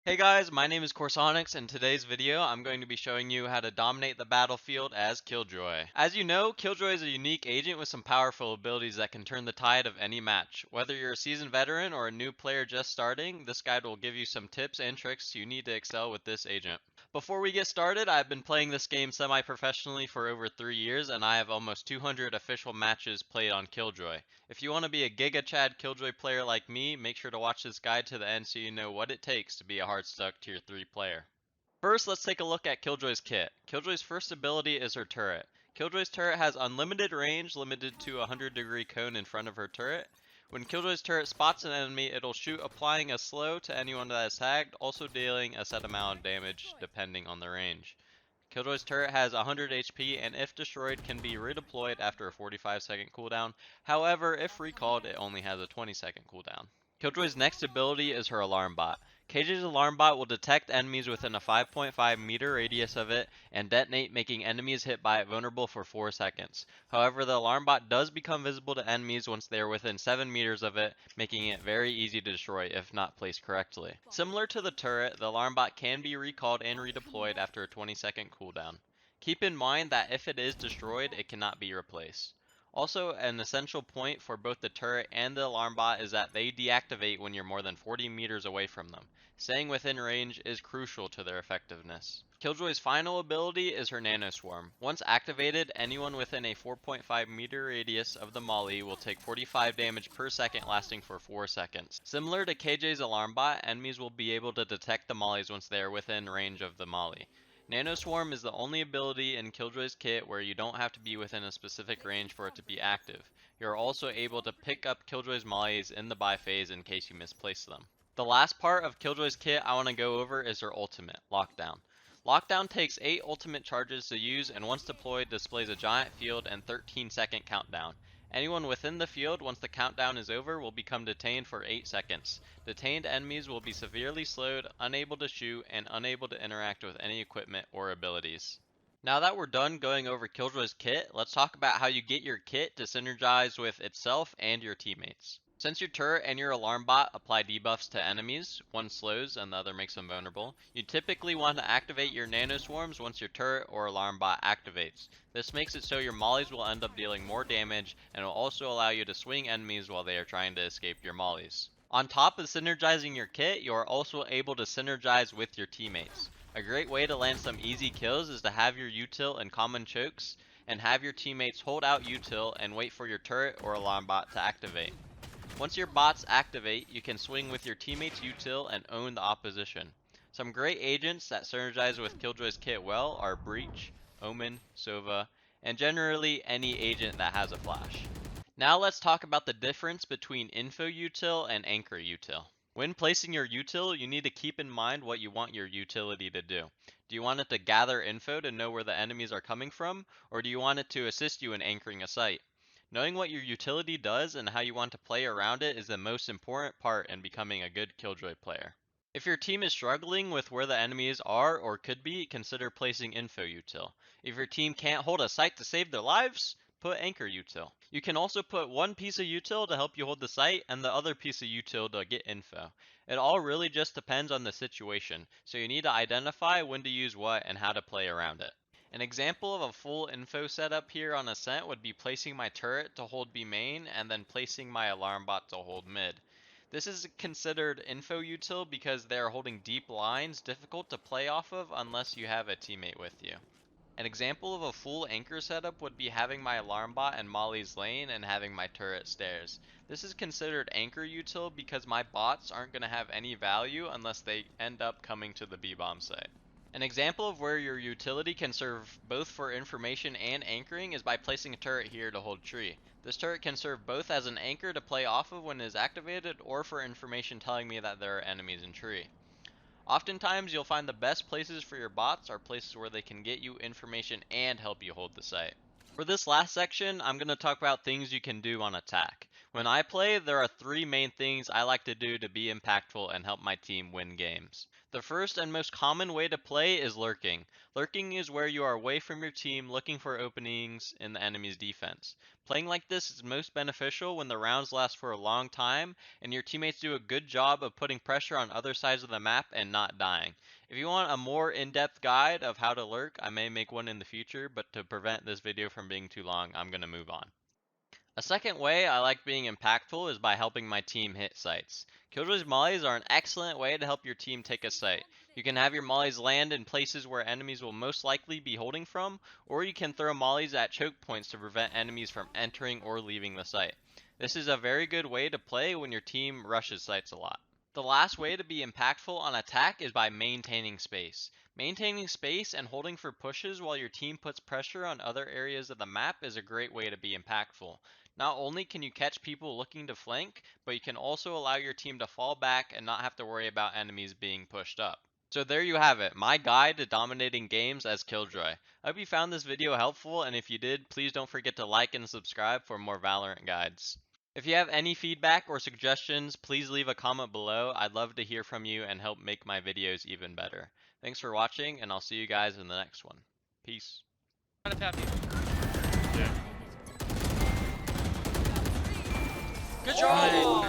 Hey guys, my name is Corsonix, and in today's video I'm going to be showing you how to dominate the battlefield as Killjoy. As you know, Killjoy is a unique agent with some powerful abilities that can turn the tide of any match. Whether you're a seasoned veteran or a new player just starting, this guide will give you some tips and tricks you need to excel with this agent. Before we get started, I've been playing this game semi-professionally for over 3 years, and I have almost 200 official matches played on Killjoy. If you want to be a Giga Chad Killjoy player like me, make sure to watch this guide to the end so you know what it takes to be a hard stuck tier 3 player. First, let's take a look at Killjoy's kit. Killjoy's first ability is her turret. Killjoy's turret has unlimited range, limited to a 100-degree cone in front of her turret. When Killjoy's turret spots an enemy, it'll shoot applying a slow to anyone that is tagged, also dealing a set amount of damage depending on the range. Killjoy's turret has 100 HP and if destroyed can be redeployed after a 45-second cooldown. However, if recalled, it only has a 20-second cooldown. Killjoy's next ability is her Alarm Bot. KJ's Alarm Bot will detect enemies within a 5.5 meter radius of it and detonate, making enemies hit by it vulnerable for 4 seconds. However, the Alarm Bot does become visible to enemies once they are within 7 meters of it, making it very easy to destroy if not placed correctly. Similar to the turret, the Alarm Bot can be recalled and redeployed after a 20-second cooldown. Keep in mind that if it is destroyed, it cannot be replaced. Also, an essential point for both the turret and the alarm bot is that they deactivate when you're more than 40 meters away from them. Staying within range is crucial to their effectiveness. Killjoy's final ability is her Nanoswarm. Once activated, anyone within a 4.5 meter radius of the molly will take 45 damage per second lasting for 4 seconds. Similar to KJ's alarm bot, enemies will be able to detect the mollies once they are within range of the molly. Nanoswarm is the only ability in Killjoy's kit where you don't have to be within a specific range for it to be active. You are also able to pick up Killjoy's mollies in the buy phase in case you misplace them. The last part of Killjoy's kit I want to go over is her ultimate, Lockdown. Lockdown takes 8 ultimate charges to use and once deployed displays a giant field and 13-second countdown. Anyone within the field once the countdown is over will become detained for 8 seconds. Detained enemies will be severely slowed, unable to shoot, and unable to interact with any equipment or abilities. Now that we're done going over Killjoy's kit, let's talk about how you get your kit to synergize with itself and your teammates. Since your turret and your alarm bot apply debuffs to enemies, one slows and the other makes them vulnerable, you typically want to activate your nanoswarms once your turret or alarm bot activates. This makes it so your mollies will end up dealing more damage and will also allow you to swing enemies while they are trying to escape your mollies. On top of synergizing your kit, you are also able to synergize with your teammates. A great way to land some easy kills is to have your util and common chokes, and have your teammates hold out util and wait for your turret or alarm bot to activate. Once your bots activate, you can swing with your teammates util and own the opposition. Some great agents that synergize with Killjoy's kit well are Breach, Omen, Sova, and generally any agent that has a flash. Now let's talk about the difference between info util and anchor util. When placing your util, you need to keep in mind what you want your utility to do. Do you want it to gather info to know where the enemies are coming from, or do you want it to assist you in anchoring a site? Knowing what your utility does and how you want to play around it is the most important part in becoming a good Killjoy player. If your team is struggling with where the enemies are or could be, consider placing info util. If your team can't hold a site to save their lives, put anchor util. You can also put one piece of util to help you hold the site and the other piece of util to get info. It all really just depends on the situation, so you need to identify when to use what and how to play around it. An example of a full info setup here on Ascent would be placing my turret to hold B main and then placing my alarm bot to hold mid. This is considered info util because they are holding deep lines difficult to play off of unless you have a teammate with you. An example of a full anchor setup would be having my alarm bot and Molly's lane and having my turret stairs. This is considered anchor util because my bots aren't going to have any value unless they end up coming to the B-bomb site. An example of where your utility can serve both for information and anchoring is by placing a turret here to hold tree. This turret can serve both as an anchor to play off of when it is activated or for information telling me that there are enemies in tree. Oftentimes you'll find the best places for your bots are places where they can get you information and help you hold the site. For this last section, I'm going to talk about things you can do on attack. When I play, there are three main things I like to do to be impactful and help my team win games. The first and most common way to play is lurking. Lurking is where you are away from your team looking for openings in the enemy's defense. Playing like this is most beneficial when the rounds last for a long time and your teammates do a good job of putting pressure on other sides of the map and not dying. If you want a more in-depth guide of how to lurk, I may make one in the future, but to prevent this video from being too long, I'm going to move on. A second way I like being impactful is by helping my team hit sites. Killjoy's mollies are an excellent way to help your team take a site. You can have your mollies land in places where enemies will most likely be holding from, or you can throw mollies at choke points to prevent enemies from entering or leaving the site. This is a very good way to play when your team rushes sites a lot. The last way to be impactful on attack is by maintaining space. Maintaining space and holding for pushes while your team puts pressure on other areas of the map is a great way to be impactful. Not only can you catch people looking to flank, but you can also allow your team to fall back and not have to worry about enemies being pushed up. So there you have it, my guide to dominating games as Killjoy. I hope you found this video helpful, and if you did, please don't forget to like and subscribe for more Valorant guides. If you have any feedback or suggestions, please leave a comment below. I'd love to hear from you and help make my videos even better. Thanks for watching, and I'll see you guys in the next one. Peace. Trying to tap you. Yeah. Good job!